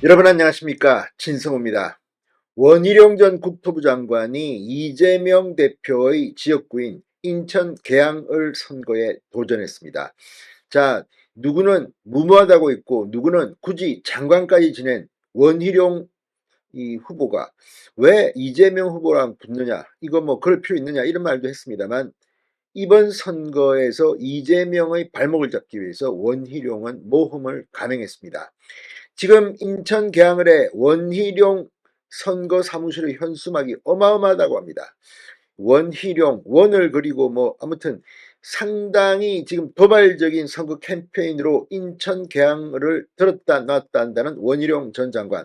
여러분 안녕하십니까, 진성호입니다. 원희룡 전 국토부 장관이 이재명 대표의 지역구인 인천 계양을 선거에 도전했습니다. 자, 누구는 무모하다고 했고 누구는 굳이 장관까지 지낸 원희룡 이 후보가 왜 이재명 후보랑 붙느냐, 이거 뭐 그럴 필요 있느냐, 이런 말도 했습니다만, 이번 선거에서 이재명의 발목을 잡기 위해서 원희룡은 모험을 감행했습니다. 지금 인천 계양을의 원희룡 선거 사무실의 현수막이 어마어마하다고 합니다. 원희룡, 원을 그리고 뭐 아무튼 상당히 지금 도발적인 선거 캠페인으로 인천 계양을 들었다 놨다 한다는 원희룡 전 장관.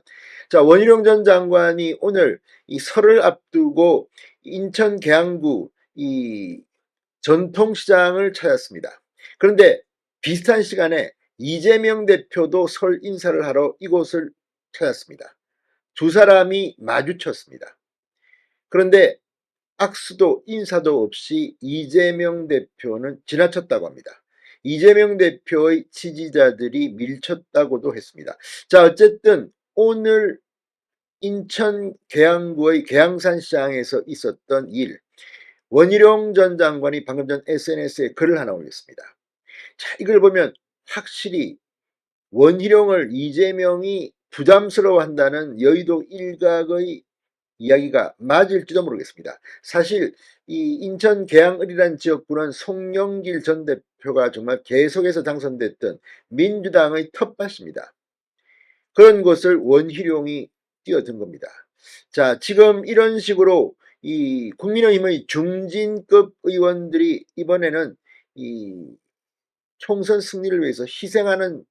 자, 원희룡 전 장관이 오늘 이 설을 앞두고 인천 계양구 이 전통시장을 찾았습니다. 그런데 비슷한 시간에 이재명 대표도 설 인사를 하러 이곳을 찾았습니다. 두 사람이 마주쳤습니다. 그런데 악수도 인사도 없이 이재명 대표는 지나쳤다고 합니다. 이재명 대표의 지지자들이 밀쳤다고도 했습니다. 자, 어쨌든 오늘 인천 계양구의 계양산 시장에서 있었던 일, 원희룡 전 장관이 방금 전 SNS에 글을 하나 올렸습니다. 자, 이걸 보면 확실히 원희룡을 이재명이 부담스러워한다는 여의도 일각의 이야기가 맞을지도 모르겠습니다. 사실 이 인천 계양을이라는 지역구는 송영길 전 대표가 정말 계속해서 당선됐던 민주당의 텃밭입니다. 그런 곳을 원희룡이 뛰어든 겁니다. 자, 지금 이런 식으로 이 국민의힘의 중진급 의원들이 이번에는 이 총선 승리를 위해서 희생하는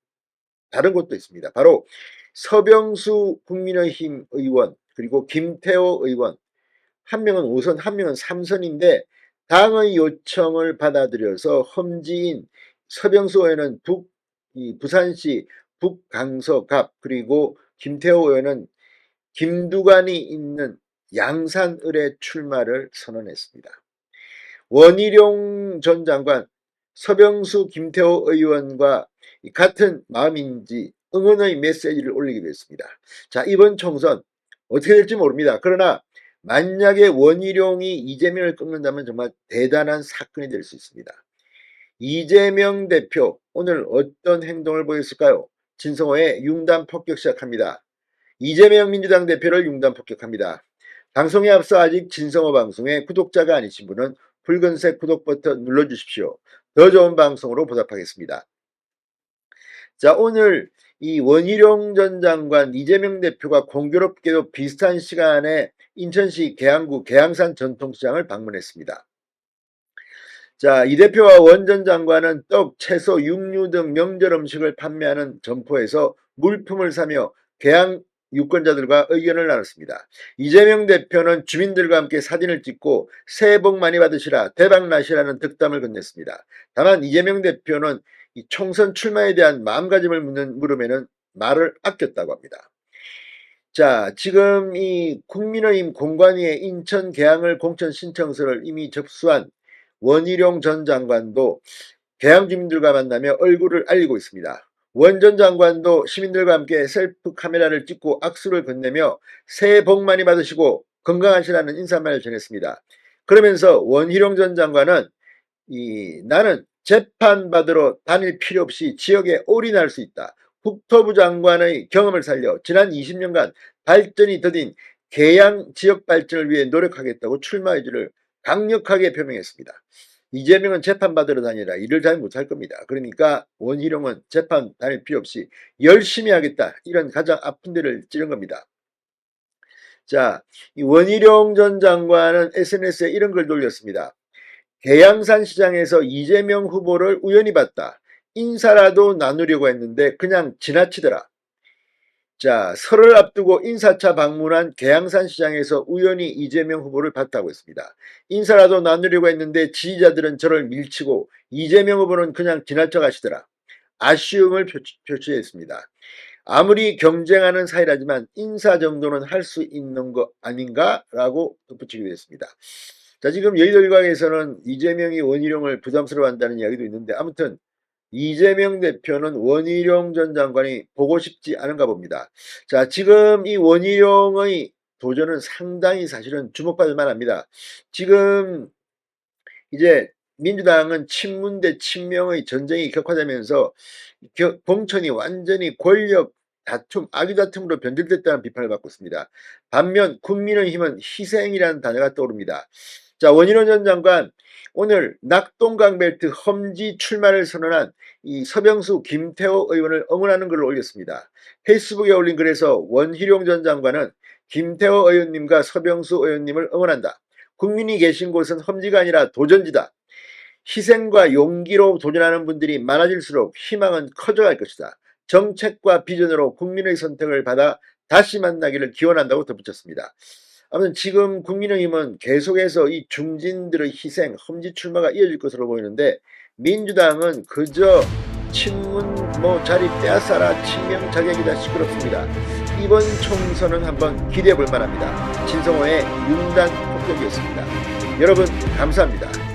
다른 곳도 있습니다. 바로 서병수 국민의힘 의원, 그리고 김태호 의원, 한 명은 5선, 한 명은 3선인데 당의 요청을 받아들여서 험지인 서병수 의원은 부산시 북강서갑, 그리고 김태호 의원은 김두관이 있는 양산을에 출마를 선언했습니다. 원희룡 전 장관, 서병수 김태호 의원과 같은 마음인지 응원의 메시지를 올리기도 했습니다. 자, 이번 총선 어떻게 될지 모릅니다. 그러나 만약에 원희룡이 이재명을 꺾는다면 정말 대단한 사건이 될 수 있습니다. 이재명 대표 오늘 어떤 행동을 보였을까요? 진성호의 융단 폭격 시작합니다. 이재명 민주당 대표를 융단 폭격합니다. 방송에 앞서 아직 진성호 방송의 구독자가 아니신 분은 붉은색 구독 버튼 눌러주십시오. 더 좋은 방송으로 보답하겠습니다. 자, 오늘 이 원희룡 전 장관, 이재명 대표가 공교롭게도 비슷한 시간에 인천시 계양구 계양산 전통시장을 방문했습니다. 자, 이 대표와 원 전 장관은 떡, 채소, 육류 등 명절 음식을 판매하는 점포에서 물품을 사며 계양 유권자들과 의견을 나눴습니다. 이재명 대표는 주민들과 함께 사진을 찍고 새해 복 많이 받으시라, 대박 나시라는 덕담을 건넸습니다. 다만 이재명 대표는 이 총선 출마에 대한 마음가짐을 묻는 물음에는 말을 아꼈다고 합니다. 자, 지금 이 국민의힘 공관위에 인천 계양을 공천 신청서를 이미 접수한 원희룡 전 장관도 계양 주민들과 만나며 얼굴을 알리고 있습니다. 원 전 장관도 시민들과 함께 셀프 카메라를 찍고 악수를 건네며 새해 복 많이 받으시고 건강하시라는 인사말을 전했습니다. 그러면서 원희룡 전 장관은 나는 재판받으러 다닐 필요 없이 지역에 올인할 수 있다. 국토부 장관의 경험을 살려 지난 20년간 발전이 더딘 계양 지역 발전을 위해 노력하겠다고 출마 의지를 강력하게 표명했습니다. 이재명은 재판받으러 다니라 일을 잘 못할 겁니다. 그러니까 원희룡은 재판 다닐 필요 없이 열심히 하겠다, 이런 가장 아픈 데를 찌른 겁니다. 자, 이 원희룡 전 장관은 SNS에 이런 글을 올렸습니다. 계양산 시장에서 이재명 후보를 우연히 봤다. 인사라도 나누려고 했는데 그냥 지나치더라. 자, 설을 앞두고 인사차 방문한 계양산 시장에서 우연히 이재명 후보를 봤다고 했습니다. 인사라도 나누려고 했는데 지지자들은 저를 밀치고 이재명 후보는 그냥 지나쳐 가시더라. 아쉬움을 표시했습니다. 아무리 경쟁하는 사이라지만 인사 정도는 할 수 있는 거 아닌가라고 덧붙이기도 했습니다. 자, 지금 여의도 일각에서는 이재명이 원희룡을 부담스러워한다는 이야기도 있는데, 아무튼 이재명 대표는 원희룡 전 장관이 보고 싶지 않은가 봅니다. 자, 지금 이 원희룡의 도전은 상당히 사실은 주목받을 만합니다. 지금 이제 민주당은 친문 대 친명의 전쟁이 격화되면서 공천이 완전히 권력 다툼, 악의 다툼으로 변질됐다는 비판을 받고 있습니다. 반면 국민의힘은 희생이라는 단어가 떠오릅니다. 자, 원희룡 전 장관 오늘 낙동강벨트 험지 출마를 선언한 이 서병수 김태호 의원을 응원하는 글을 올렸습니다. 페이스북에 올린 글에서 원희룡 전 장관은 김태호 의원님과 서병수 의원님을 응원한다. 국민이 계신 곳은 험지가 아니라 도전지다. 희생과 용기로 도전하는 분들이 많아질수록 희망은 커져갈 것이다. 정책과 비전으로 국민의 선택을 받아 다시 만나기를 기원한다고 덧붙였습니다. 아무튼 지금 국민의힘은 계속해서 이 중진들의 희생, 험지 출마가 이어질 것으로 보이는데 민주당은 그저 친문 자리 빼앗아라 친명 자격이다 시끄럽습니다. 이번 총선은 한번 기대해 볼 만합니다. 진성호의 융단 폭격이었습니다. 여러분 감사합니다.